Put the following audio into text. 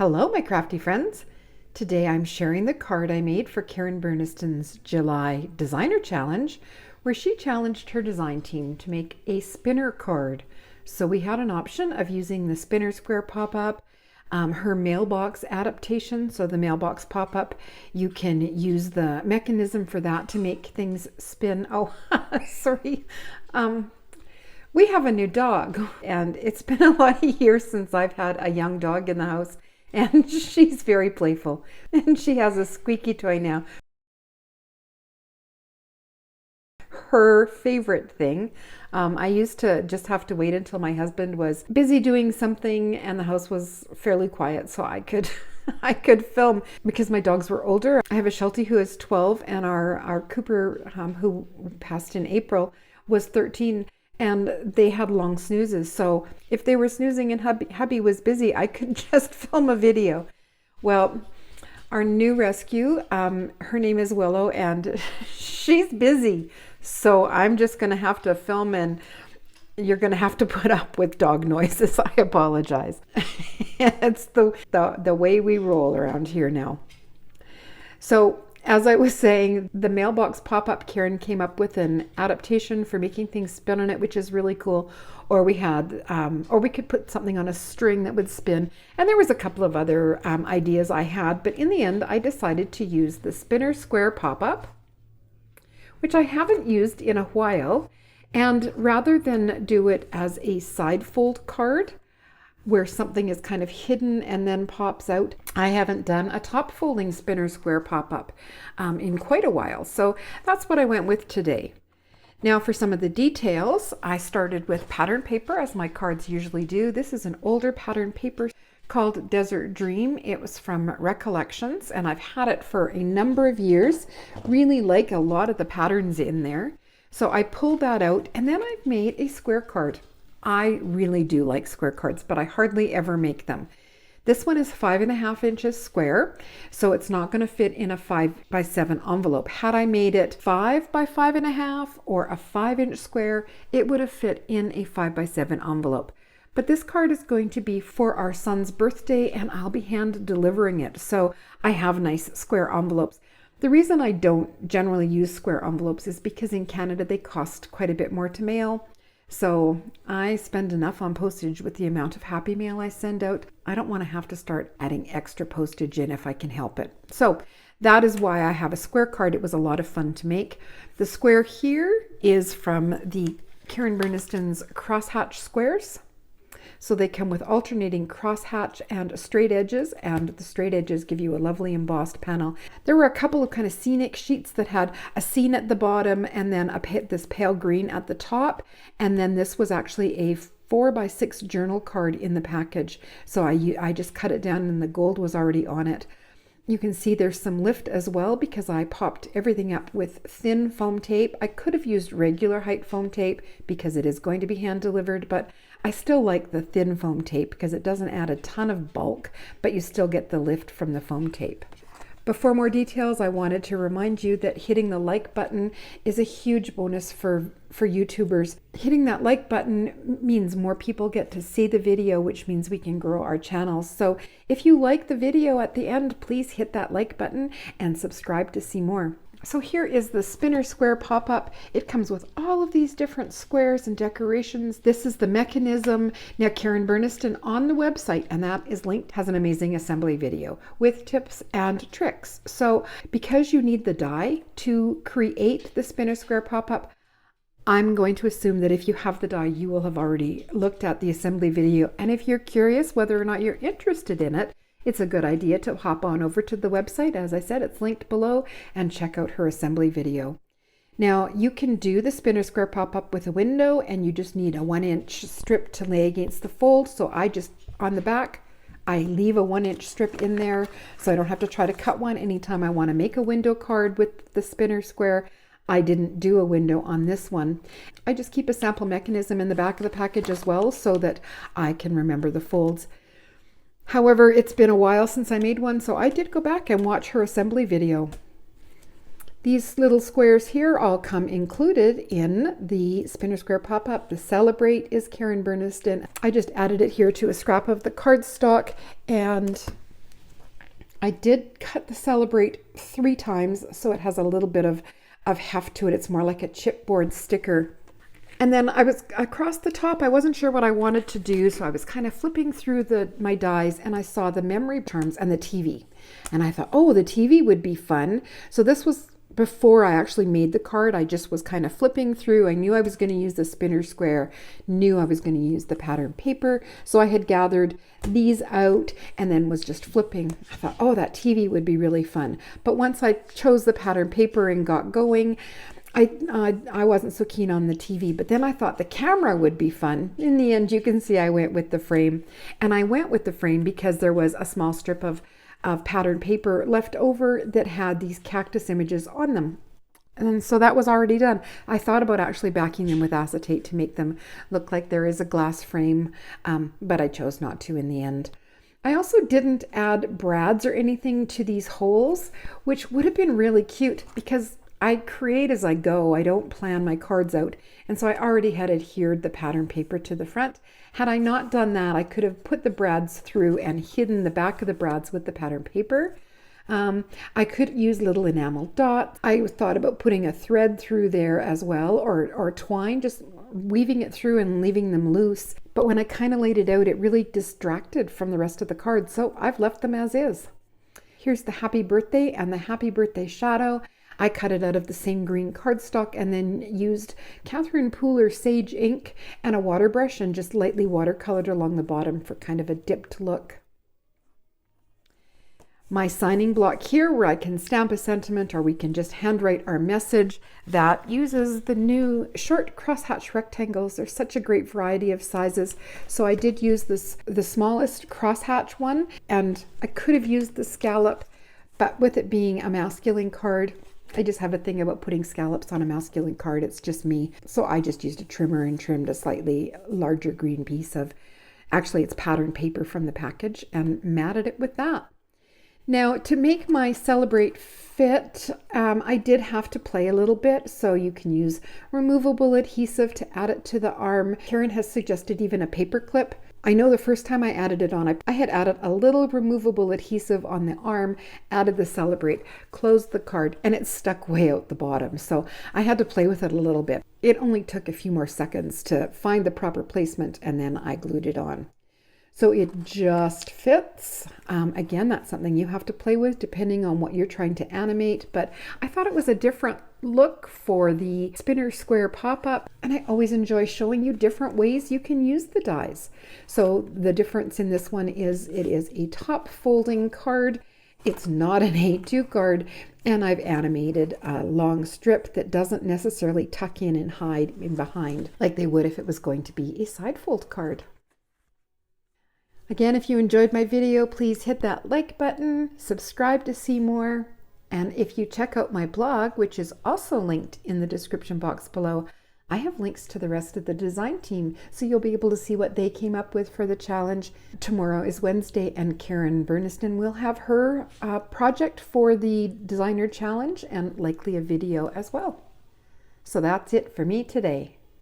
Hello, my crafty friends. Today I'm sharing the card I made for Karen Burniston's July Designer Challenge, where she challenged her design team to make a spinner card. So we had an option of using the spinner square pop-up, her mailbox adaptation, so the mailbox pop-up, you can use the mechanism for that to make things spin. Oh, sorry. We have a new dog, and it's been a lot of years since I've had a young dog in the house. And she's very playful, and she has a squeaky toy now. Her favorite thing, I used to just have to wait until my husband was busy doing something and the house was fairly quiet so I could I could film because my dogs were older. I have a Sheltie who is 12 and our Cooper, who passed in April, was 13. And they had long snoozes. So if they were snoozing and hubby was busy, I could just film a video. Well, our new rescue, her name is Willow, and she's busy. So I'm just going to have to film, and you're going to have to put up with dog noises. I apologize. It's the way we roll around here now. So as I was saying, the mailbox pop-up, Karen came up with an adaptation for making things spin on it, which is really cool. Or we had, or we could put something on a string that would spin. And there was a couple of other ideas I had, but in the end, I decided to use the spinner square pop-up, which I haven't used in a while. And rather than do it as a side fold card, where something is kind of hidden and then pops out, I haven't done a top folding spinner square pop-up in quite a while. So that's what I went with today. Now for some of the details, I started with pattern paper, as my cards usually do. This is an older pattern paper called Desert Dream. It was from Recollections, and I've had it for a number of years. Really like a lot of the patterns in there. So I pulled that out, and then I've made a square card. I really do like square cards, but I hardly ever make them. This one is 5.5 inches square, so it's not going to fit in a 5x7 envelope. Had I made it 5 by 5.5 or a 5-inch square, it would have fit in a 5x7 envelope. But this card is going to be for our son's birthday, and I'll be hand delivering it, so I have nice square envelopes. The reason I don't generally use square envelopes is because in Canada they cost quite a bit more to mail. So I spend enough on postage with the amount of happy mail I send out. I don't want to have to start adding extra postage in if I can help it. So that is why I have a square card. It was a lot of fun to make. The square here is from the Karen Burniston's crosshatch squares. So they come with alternating crosshatch and straight edges, and the straight edges give you a lovely embossed panel. There were a couple of kind of scenic sheets that had a scene at the bottom and then this pale green at the top. And then this was actually a 4x6 journal card in the package. So I just cut it down and the gold was already on it. You can see there's some lift as well because I popped everything up with thin foam tape. I could have used regular height foam tape because it is going to be hand delivered, but I still like the thin foam tape because it doesn't add a ton of bulk, but you still get the lift from the foam tape. Before more details, I wanted to remind you that hitting the like button is a huge bonus for YouTubers. Hitting that like button means more people get to see the video, which means we can grow our channels. So if you like the video at the end, please hit that like button and subscribe to see more. So here is the spinner square pop-up. It comes with all of these different squares and decorations. This is the mechanism. Now Karen Burniston on the website, and that is linked, has an amazing assembly video with tips and tricks. So because you need the die to create the spinner square pop-up, I'm going to assume that if you have the die, you will have already looked at the assembly video. And if you're curious whether or not you're interested in it, it's a good idea to hop on over to the website. As I said, it's linked below, and check out her assembly video. Now you can do the spinner square pop-up with a window, and you just need a 1-inch strip to lay against the fold. So I just, on the back, I leave a 1-inch strip in there so I don't have to try to cut one anytime I want to make a window card with the spinner square. I didn't do a window on this one. I just keep a sample mechanism in the back of the package as well so that I can remember the folds. However, it's been a while since I made one, so I did go back and watch her assembly video. These little squares here all come included in the spinner square pop-up. The Celebrate is Karen Burniston. I just added it here to a scrap of the cardstock, and I did cut the Celebrate 3 times, so it has a little bit of heft to it. It's more like a chipboard sticker. And then I was across the top, I wasn't sure what I wanted to do, so I was kind of flipping through my dies, and I saw the memory charms and the TV. And I thought, oh, the TV would be fun. So this was before I actually made the card. I just was kind of flipping through. I knew I was going to use the spinner square, knew I was going to use the pattern paper. So I had gathered these out and then was just flipping. I thought, oh, that TV would be really fun. But once I chose the pattern paper and got going, I wasn't so keen on the TV, but then I thought the camera would be fun. In the end, you can see I went with the frame. And I went with the frame because there was a small strip of pattern paper left over that had these cactus images on them. And so that was already done. I thought about actually backing them with acetate to make them look like there is a glass frame, but I chose not to in the end. I also didn't add brads or anything to these holes, which would have been really cute because I create as I go. I don't plan my cards out. And so I already had adhered the pattern paper to the front. Had I not done that, I could have put the brads through and hidden the back of the brads with the pattern paper. I could use little enamel dots. I thought about putting a thread through there as well, or twine, just weaving it through and leaving them loose. But when I kind of laid it out, it really distracted from the rest of the card. So I've left them as is. Here's the happy birthday and the happy birthday shadow. I cut it out of the same green cardstock and then used Catherine Pooler Sage ink and a water brush and just lightly watercolored along the bottom for kind of a dipped look. My signing block here where I can stamp a sentiment or we can just handwrite our message, that uses the new short crosshatch rectangles. There's such a great variety of sizes. So I did use the smallest crosshatch one, and I could have used the scallop, but with it being a masculine card, I just have a thing about putting scallops on a masculine card. It's just me. So I just used a trimmer and trimmed a slightly larger green piece of, actually it's pattern paper from the package, and matted it with that. Now to make my Celebrate fit, I did have to play a little bit. So you can use removable adhesive to add it to the arm. Karen has suggested even a paper clip. I know the first time I added it on, I had added a little removable adhesive on the arm, added the Celebrate, closed the card, and it stuck way out the bottom. So I had to play with it a little bit. It only took a few more seconds to find the proper placement, and then I glued it on. So it just fits. Again, that's something you have to play with depending on what you're trying to animate, but I thought it was a different look for the spinner square pop-up, and I always enjoy showing you different ways you can use the dies. So the difference in this one is it is a top folding card. It's not an A2 card, and I've animated a long strip that doesn't necessarily tuck in and hide in behind like they would if it was going to be a side fold card. Again, if you enjoyed my video, please hit that like button, subscribe to see more, and if you check out my blog, which is also linked in the description box below, I have links to the rest of the design team, so you'll be able to see what they came up with for the challenge. Tomorrow is Wednesday, and Karen Burniston will have her project for the designer challenge and likely a video as well. So that's it for me today.